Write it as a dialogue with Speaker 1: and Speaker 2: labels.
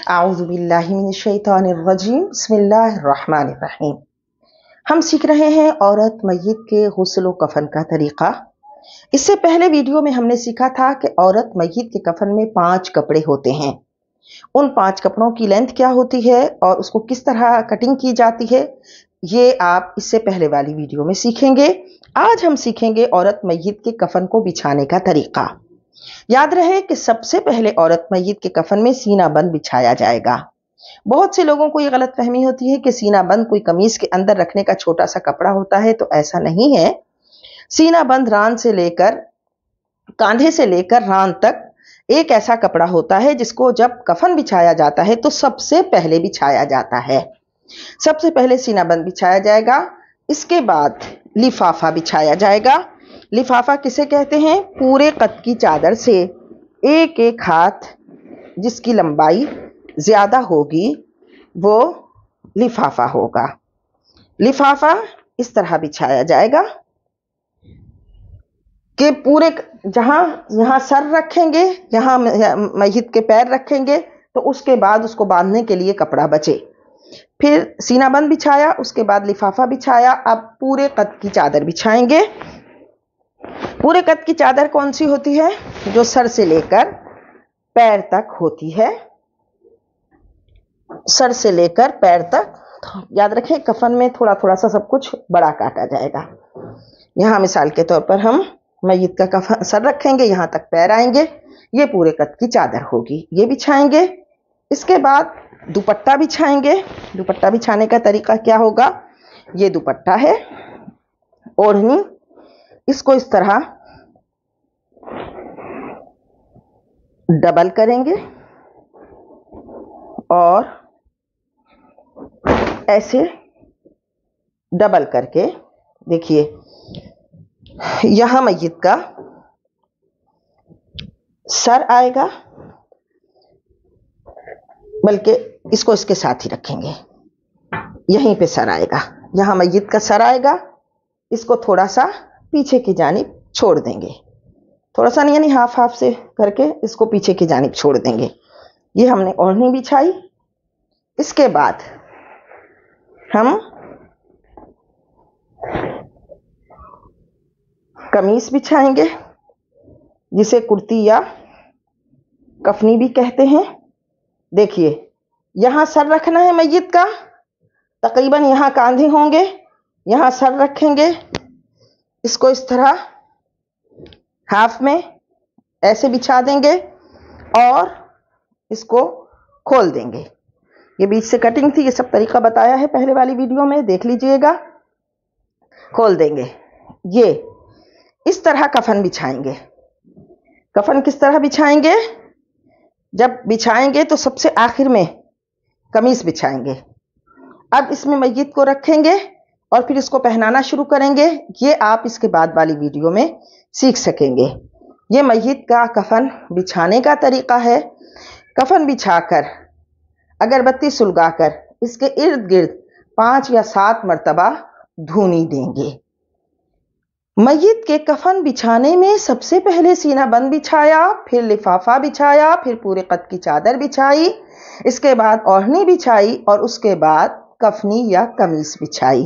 Speaker 1: आऊज़ुबिल्लाहि मिनश्शैतानिर्रजीम बिस्मिल्लाहिर्रहमानिर्रहीम। हम सीख रहे हैं औरत मय्यत के गुस्ल व कफन का तरीक़ा। इससे पहले वीडियो में हमने सीखा था कि औरत मय्यत के कफन में 5 कपड़े होते हैं। उन 5 कपड़ों की लेंथ क्या होती है और उसको किस तरह कटिंग की जाती है, ये आप इससे पहले वाली वीडियो में सीखेंगे। आज हम सीखेंगे औरत मय्यत के कफन को बिछाने का तरीक़ा। याद रहे कि सबसे पहले औरत मय्यत के कफन में सीना बंद बिछाया जाएगा। बहुत से लोगों को ये गलत फहमी होती है कि सीना बंद कोई कमीज के अंदर रखने का छोटा सा कपड़ा होता है, तो ऐसा नहीं है। सीना बंद रान से लेकर कांधे से लेकर रान तक एक ऐसा कपड़ा होता है जिसको जब कफन बिछाया जाता है तो सबसे पहले बिछाया जाता है। सबसे पहले सीना बंद बिछाया जाएगा, इसके बाद लिफाफा बिछाया जाएगा। लिफाफा किसे कहते हैं? पूरे कद की चादर से एक एक हाथ जिसकी लंबाई ज्यादा होगी वो लिफाफा होगा। लिफाफा इस तरह बिछाया जाएगा कि पूरे यहाँ सर रखेंगे, यहाँ मय्यत के पैर रखेंगे, तो उसके बाद उसको बांधने के लिए कपड़ा बचे। फिर सीना बंद बिछाया, उसके बाद लिफाफा बिछाया। अब पूरे कद की चादर बिछाएंगे। पूरे कद की चादर कौन सी होती है? जो सर से लेकर पैर तक होती है। सर से लेकर पैर तक। याद रखें, कफन में थोड़ा थोड़ा सा सब कुछ बड़ा काटा जाएगा। यहाँ मिसाल के तौर पर हम मय्यत का कफन सर रखेंगे, यहाँ तक पैर आएंगे, ये पूरे कद की चादर होगी, ये बिछाएंगे। इसके बाद दुपट्टा बिछाएंगे। दुपट्टा बिछाने का तरीका क्या होगा? ये दुपट्टा है, ओढ़नी, इसको इस तरह डबल करेंगे और ऐसे डबल करके देखिए, यहां मय्यत का सर आएगा, बल्कि इसको इसके साथ ही रखेंगे, यहीं पे सर आएगा। यहां मय्यत का सर आएगा, इसको थोड़ा सा पीछे की जानिब छोड़ देंगे, थोड़ा सा नहीं, यानी हाफ हाफ से करके इसको पीछे की जानिब छोड़ देंगे। ये हमने ओढ़नी बिछाई। इसके बाद हम कमीज बिछाएंगे, जिसे कुर्ती या कफनी भी कहते हैं। देखिए, यहां सर रखना है मय्यत का, तकरीबन यहां कांधे होंगे, यहां सर रखेंगे, इसको इस तरह हाफ में ऐसे बिछा देंगे और इसको खोल देंगे। ये बीच से कटिंग थी, ये सब तरीका बताया है पहले वाली वीडियो में, देख लीजिएगा। खोल देंगे, ये इस तरह कफन बिछाएंगे। कफन किस तरह बिछाएंगे? जब बिछाएंगे तो सबसे आखिर में कमीज बिछाएंगे। अब इसमें मय्यत को रखेंगे और फिर इसको पहनाना शुरू करेंगे। ये आप इसके बाद वाली वीडियो में सीख सकेंगे। ये मय्यत का कफन बिछाने का तरीका है। कफन बिछाकर अगरबत्ती सुलगाकर इसके इर्द गिर्द 5 या 7 मरतबा धूनी देंगे। मय्यत के कफन बिछाने में सबसे पहले सीना बंद बिछाया, फिर लिफाफा बिछाया, फिर पूरे कद की चादर बिछाई, इसके बाद ओढ़नी बिछाई और उसके बाद कफनी या कमीज बिछाई।